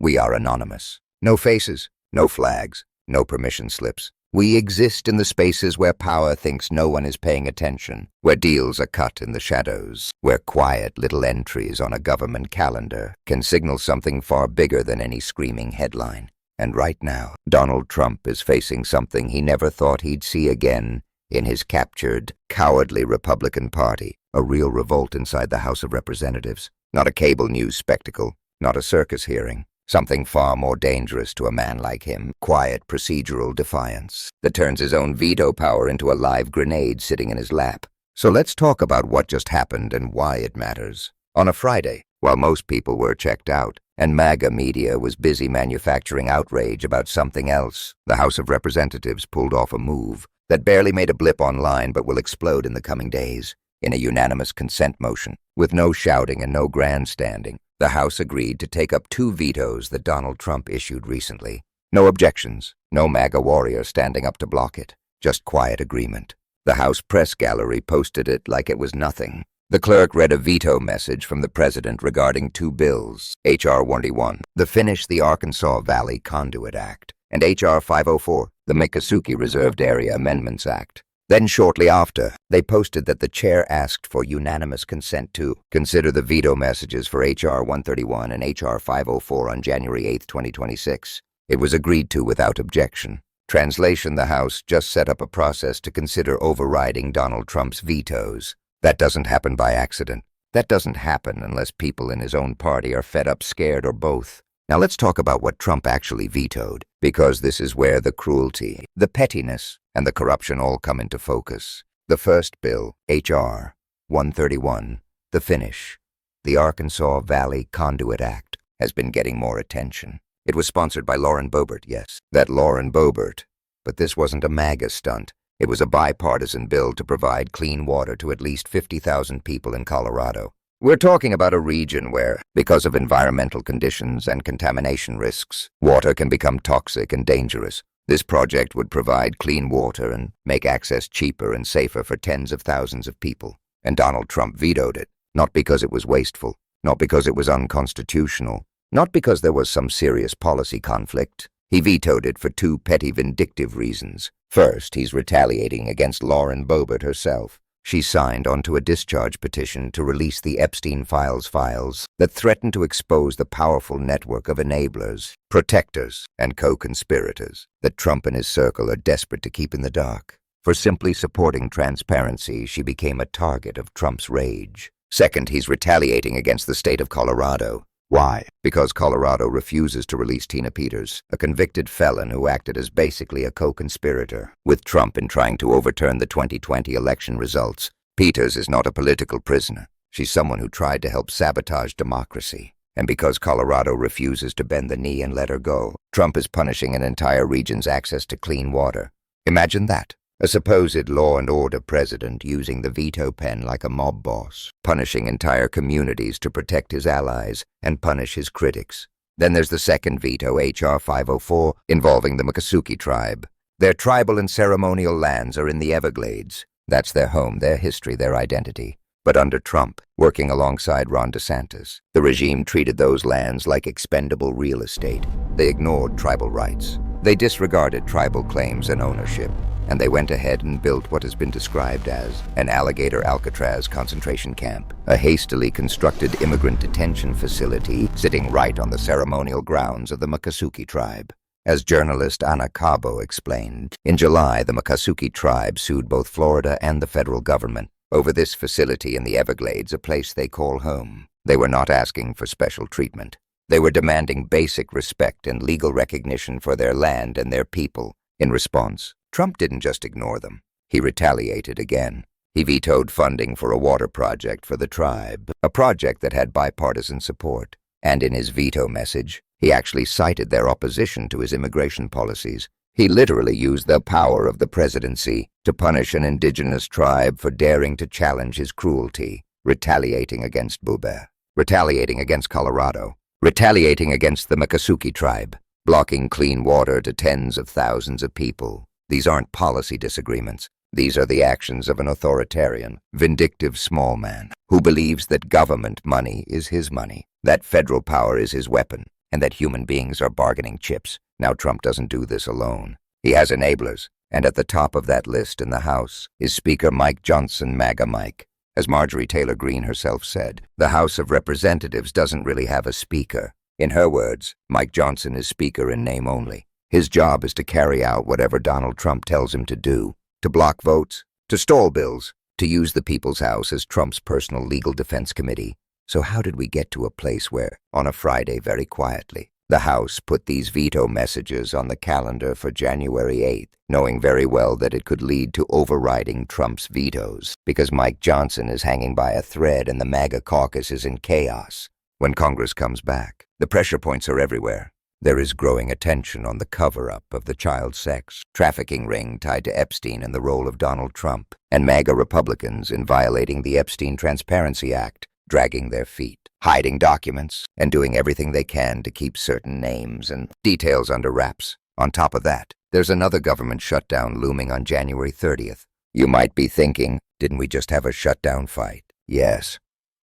We are anonymous. No faces, no flags, no permission slips. We exist in the spaces where power thinks no one is paying attention, where deals are cut in the shadows, where quiet little entries on a government calendar can signal something far bigger than any screaming headline. And right now, Donald Trump is facing something he never thought he'd see again in his captured, cowardly Republican Party, a real revolt inside the House of Representatives. Not a cable news spectacle, not a circus hearing. Something far more dangerous to a man like him, quiet procedural defiance that turns his own veto power into a live grenade sitting in his lap. So let's talk about what just happened and why it matters. On a Friday, while most people were checked out, and MAGA media was busy manufacturing outrage about something else, the House of Representatives pulled off a move that barely made a blip online but will explode in the coming days. In a unanimous consent motion, with no shouting and no grandstanding, the House agreed to take up 2 vetoes that Donald Trump issued recently. No objections, no MAGA warrior standing up to block it, just quiet agreement. The House press gallery posted it like it was nothing. The clerk read a veto message from the president regarding 2 bills, H.R. 131, the Finish the Arkansas Valley Conduit Act, and H.R. 504, the Miccosukee Reserved Area Amendments Act. Then shortly after, they posted that the chair asked for unanimous consent to consider the veto messages for H.R. 131 and H.R. 504 on January 8, 2026. It was agreed to without objection. Translation: the House just set up a process to consider overriding Donald Trump's vetoes. That doesn't happen by accident. That doesn't happen unless people in his own party are fed up, scared, or both. Now let's talk about what Trump actually vetoed, because this is where the cruelty, the pettiness, and the corruption all come into focus. The first bill, H.R. 131, the Finish, the Arkansas Valley Conduit Act, has been getting more attention. It was sponsored by Lauren Boebert, yes, that Lauren Boebert. But this wasn't a MAGA stunt. It was a bipartisan bill to provide clean water to at least 50,000 people in Colorado. We're talking about a region where, because of environmental conditions and contamination risks, water can become toxic and dangerous. This project would provide clean water and make access cheaper and safer for tens of thousands of people. And Donald Trump vetoed it, not because it was wasteful, not because it was unconstitutional, not because there was some serious policy conflict. He vetoed it for 2 petty vindictive reasons. First, he's retaliating against Lauren Boebert herself. She signed onto a discharge petition to release the Epstein files that threaten to expose the powerful network of enablers, protectors, and co-conspirators that Trump and his circle are desperate to keep in the dark. For simply supporting transparency, she became a target of Trump's rage. Second, he's retaliating against the state of Colorado. Why? Because Colorado refuses to release Tina Peters, a convicted felon who acted as basically a co-conspirator with Trump in trying to overturn the 2020 election results. Peters is not a political prisoner. She's someone who tried to help sabotage democracy. And because Colorado refuses to bend the knee and let her go, Trump is punishing an entire region's access to clean water. Imagine that. A supposed law and order president using the veto pen like a mob boss, punishing entire communities to protect his allies and punish his critics. Then there's the second veto, H.R. 504, involving the Miccosukee tribe. Their tribal and ceremonial lands are in the Everglades. That's their home, their history, their identity. But under Trump, working alongside Ron DeSantis, the regime treated those lands like expendable real estate. They ignored tribal rights. They disregarded tribal claims and ownership. And they went ahead and built what has been described as an alligator Alcatraz concentration camp, a hastily constructed immigrant detention facility sitting right on the ceremonial grounds of the Miccosukee tribe. As journalist Ana Cabo explained, in July the Miccosukee tribe sued both Florida and the federal government over this facility in the Everglades, a place they call home. They were not asking for special treatment. They were demanding basic respect and legal recognition for their land and their people. In response, Trump didn't just ignore them. He retaliated again. He vetoed funding for a water project for the tribe, a project that had bipartisan support. And in his veto message, he actually cited their opposition to his immigration policies. He literally used the power of the presidency to punish an indigenous tribe for daring to challenge his cruelty, retaliating against Boebert, retaliating against Colorado, retaliating against the Miccosukee tribe, blocking clean water to tens of thousands of people. These aren't policy disagreements. These are the actions of an authoritarian, vindictive small man who believes that government money is his money, that federal power is his weapon. and that human beings are bargaining chips. Now Trump doesn't do this alone. He has enablers, and at the top of that list in the House is Speaker Mike Johnson, MAGA Mike. As Marjorie Taylor Greene herself said, the House of Representatives doesn't really have a speaker. In her words, Mike Johnson is speaker in name only. His job is to carry out whatever Donald Trump tells him to do, to block votes, to stall bills, to use the People's House as Trump's personal legal defense committee. So how did we get to a place where, on a Friday very quietly, the House put these veto messages on the calendar for January 8th, knowing very well that it could lead to overriding Trump's vetoes, because Mike Johnson is hanging by a thread and the MAGA caucus is in chaos? When Congress comes back, the pressure points are everywhere. There is growing attention on the cover-up of the child sex trafficking ring tied to Epstein and the role of Donald Trump, and MAGA Republicans in violating the Epstein Transparency Act, dragging their feet, hiding documents, and doing everything they can to keep certain names and details under wraps. On top of that, there's another government shutdown looming on January 30th. You might be thinking, didn't we just have a shutdown fight? Yes.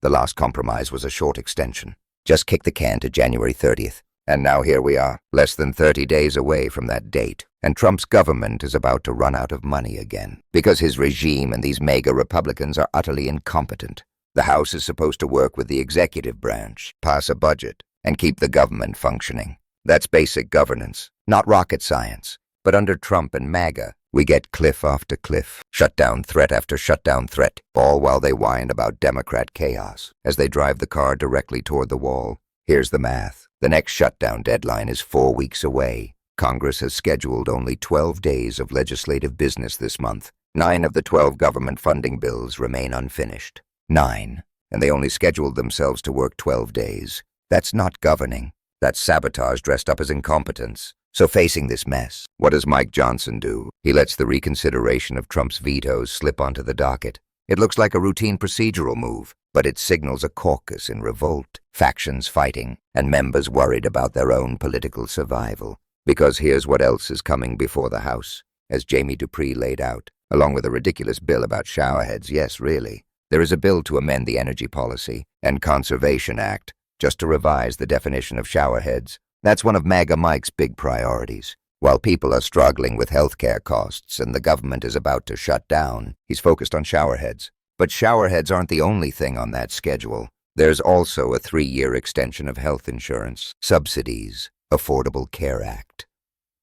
The last compromise was a short extension. Just kick the can to January 30th. And now here we are, less than 30 days away from that date, and Trump's government is about to run out of money again, because his regime and these MAGA Republicans are utterly incompetent. The House is supposed to work with the executive branch, pass a budget, and keep the government functioning. That's basic governance, not rocket science. But under Trump and MAGA, we get cliff after cliff, shutdown threat after shutdown threat, all while they whine about Democrat chaos as they drive the car directly toward the wall. Here's the math. The next shutdown deadline is 4 weeks away. Congress has scheduled only 12 days of legislative business this month. 9 of the 12 government funding bills remain unfinished. 9. And they only scheduled themselves to work 12 days. That's not governing. That's sabotage dressed up as incompetence. So facing this mess, what does Mike Johnson do? He lets the reconsideration of Trump's vetoes slip onto the docket. It looks like a routine procedural move, but it signals a caucus in revolt, factions fighting, and members worried about their own political survival. Because here's what else is coming before the House, as Jamie Dupree laid out, along with a ridiculous bill about showerheads. Yes, really. There is a bill to amend the Energy Policy and Conservation Act, just to revise the definition of showerheads. That's one of MAGA Mike's big priorities. While people are struggling with healthcare costs and the government is about to shut down, he's focused on showerheads. But showerheads aren't the only thing on that schedule. There's also a 3-year extension of health insurance, subsidies, Affordable Care Act,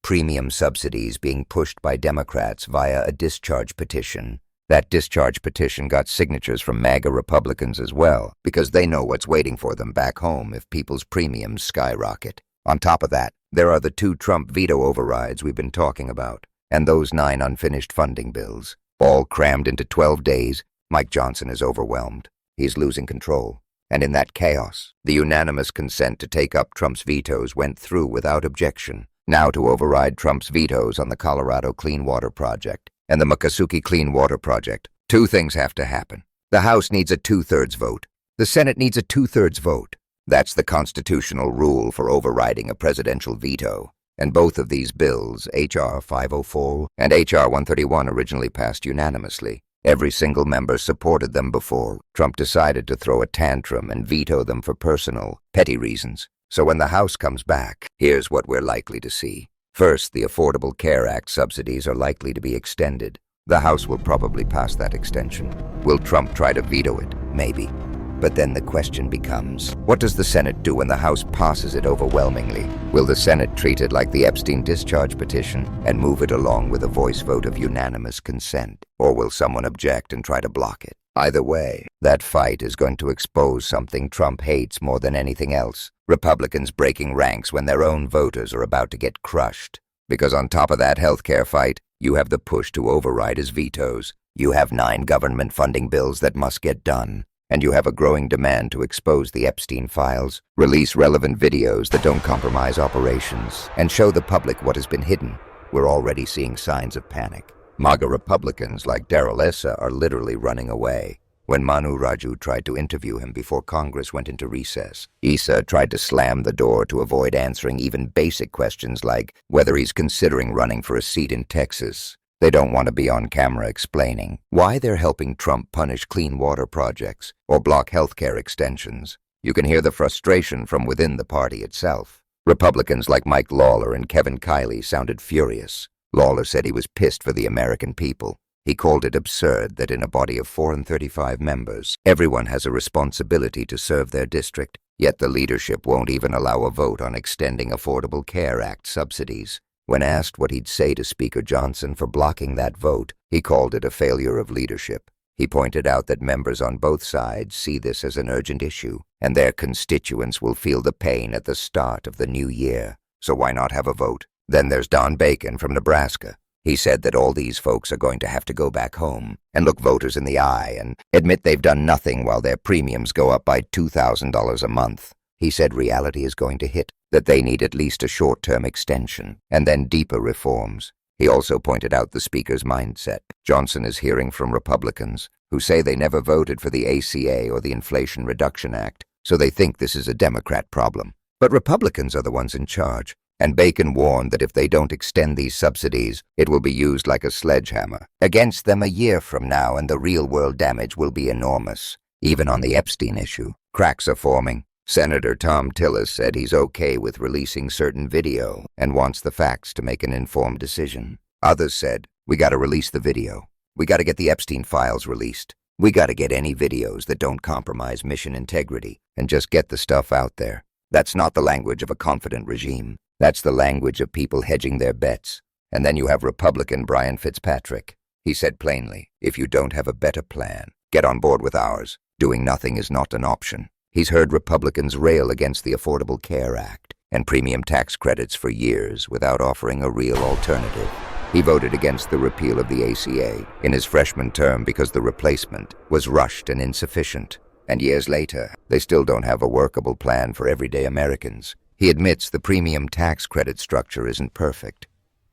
premium subsidies being pushed by Democrats via a discharge petition. That discharge petition got signatures from MAGA Republicans as well, because they know what's waiting for them back home if people's premiums skyrocket. On top of that, there are the 2 Trump veto overrides we've been talking about, and those 9 unfinished funding bills. All crammed into 12 days, Mike Johnson is overwhelmed. He's losing control. And in that chaos, the unanimous consent to take up Trump's vetoes went through without objection. Now to override Trump's vetoes on the Colorado Clean Water Project and the Miccosukee Clean Water Project, 2 things have to happen. The House needs a 2/3 vote. The Senate needs a 2/3 vote. That's the constitutional rule for overriding a presidential veto. And both of these bills, H.R. 504 and H.R. 131, originally passed unanimously. Every single member supported them before Trump decided to throw a tantrum and veto them for personal, petty reasons. So when the House comes back, here's what we're likely to see. First, the Affordable Care Act subsidies are likely to be extended. The House will probably pass that extension. Will Trump try to veto it? Maybe. But then the question becomes, what does the Senate do when the House passes it overwhelmingly? Will the Senate treat it like the Epstein discharge petition and move it along with a voice vote of unanimous consent? Or will someone object and try to block it? Either way, that fight is going to expose something Trump hates more than anything else. Republicans breaking ranks when their own voters are about to get crushed. Because on top of that healthcare fight, you have the push to override his vetoes. You have 9 government funding bills that must get done. And you have a growing demand to expose the Epstein files, release relevant videos that don't compromise operations, and show the public what has been hidden. We're already seeing signs of panic. MAGA Republicans like Darrell Issa are literally running away. When Manu Raju tried to interview him before Congress went into recess, Issa tried to slam the door to avoid answering even basic questions like whether he's considering running for a seat in Texas. They don't want to be on camera explaining why they're helping Trump punish clean water projects or block healthcare extensions. You can hear the frustration from within the party itself. Republicans like Mike Lawler and Kevin Kiley sounded furious. Lawler said he was pissed for the American people. He called it absurd that in a body of 435 members, everyone has a responsibility to serve their district, yet the leadership won't even allow a vote on extending Affordable Care Act subsidies. When asked what he'd say to Speaker Johnson for blocking that vote, he called it a failure of leadership. He pointed out that members on both sides see this as an urgent issue, and their constituents will feel the pain at the start of the new year. So why not have a vote? Then there's Don Bacon from Nebraska. He said that all these folks are going to have to go back home and look voters in the eye and admit they've done nothing while their premiums go up by $2,000 a month. He said reality is going to hit, that they need at least a short-term extension and then deeper reforms. He also pointed out the speaker's mindset. Johnson is hearing from Republicans who say they never voted for the ACA or the Inflation Reduction Act, so they think this is a Democrat problem. But Republicans are the ones in charge, and Bacon warned that if they don't extend these subsidies, it will be used like a sledgehammer against them a year from now, and the real-world damage will be enormous. Even on the Epstein issue, cracks are forming. Senator Tom Tillis said he's okay with releasing certain video and wants the facts to make an informed decision. Others said, we gotta release the video. We gotta get the Epstein files released. We gotta get any videos that don't compromise mission integrity and just get the stuff out there. That's not the language of a confident regime. That's the language of people hedging their bets. And then you have Republican Brian Fitzpatrick. He said plainly, if you don't have a better plan, get on board with ours. Doing nothing is not an option. He's heard Republicans rail against the Affordable Care Act and premium tax credits for years without offering a real alternative. He voted against the repeal of the ACA in his freshman term because the replacement was rushed and insufficient. And years later, they still don't have a workable plan for everyday Americans. He admits the premium tax credit structure isn't perfect.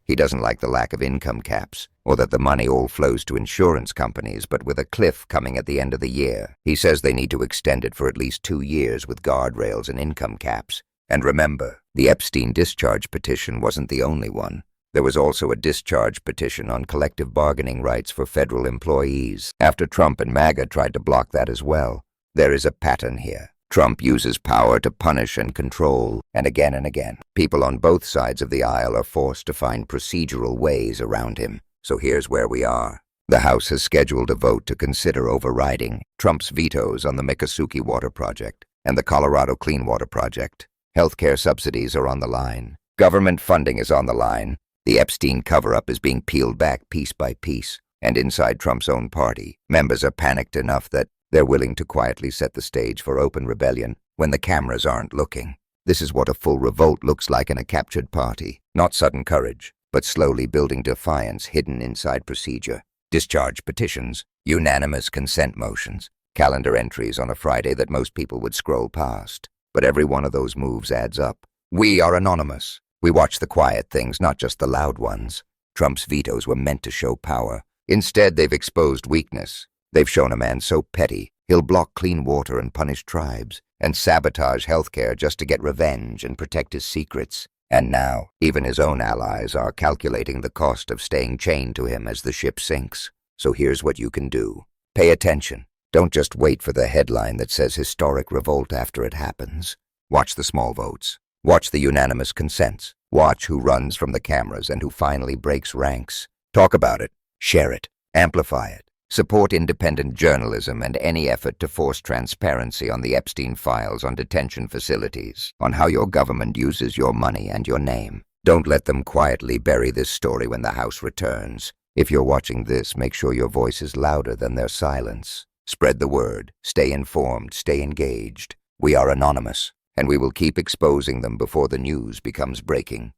He doesn't like the lack of income caps, or that the money all flows to insurance companies, but with a cliff coming at the end of the year. He says they need to extend it for at least 2 years with guardrails and income caps. And remember, the Epstein discharge petition wasn't the only one. There was also a discharge petition on collective bargaining rights for federal employees, after Trump and MAGA tried to block that as well. There is a pattern here. Trump uses power to punish and control, and again, people on both sides of the aisle are forced to find procedural ways around him. So here's where we are. The House has scheduled a vote to consider overriding Trump's vetoes on the Miccosukee Water Project and the Colorado Clean Water Project. Healthcare subsidies are on the line. Government funding is on the line. The Epstein cover-up is being peeled back piece by piece, and inside Trump's own party, members are panicked enough that they're willing to quietly set the stage for open rebellion when the cameras aren't looking. This is what a full revolt looks like in a captured party. Not sudden courage, but slowly building defiance hidden inside procedure. Discharge petitions, unanimous consent motions, calendar entries on a Friday that most people would scroll past. But every one of those moves adds up. We are anonymous. We watch the quiet things, not just the loud ones. Trump's vetoes were meant to show power. Instead, they've exposed weakness. They've shown a man so petty, he'll block clean water and punish tribes, and sabotage healthcare just to get revenge and protect his secrets. And now, even his own allies are calculating the cost of staying chained to him as the ship sinks. So here's what you can do. Pay attention. Don't just wait for the headline that says historic revolt after it happens. Watch the small votes. Watch the unanimous consents. Watch who runs from the cameras and who finally breaks ranks. Talk about it. Share it. Amplify it. Support independent journalism and any effort to force transparency on the Epstein files on detention facilities, on how your government uses your money and your name. Don't let them quietly bury this story when the House returns. If you're watching this, make sure your voice is louder than their silence. Spread the word. Stay informed. Stay engaged. We are anonymous, and we will keep exposing them before the news becomes breaking.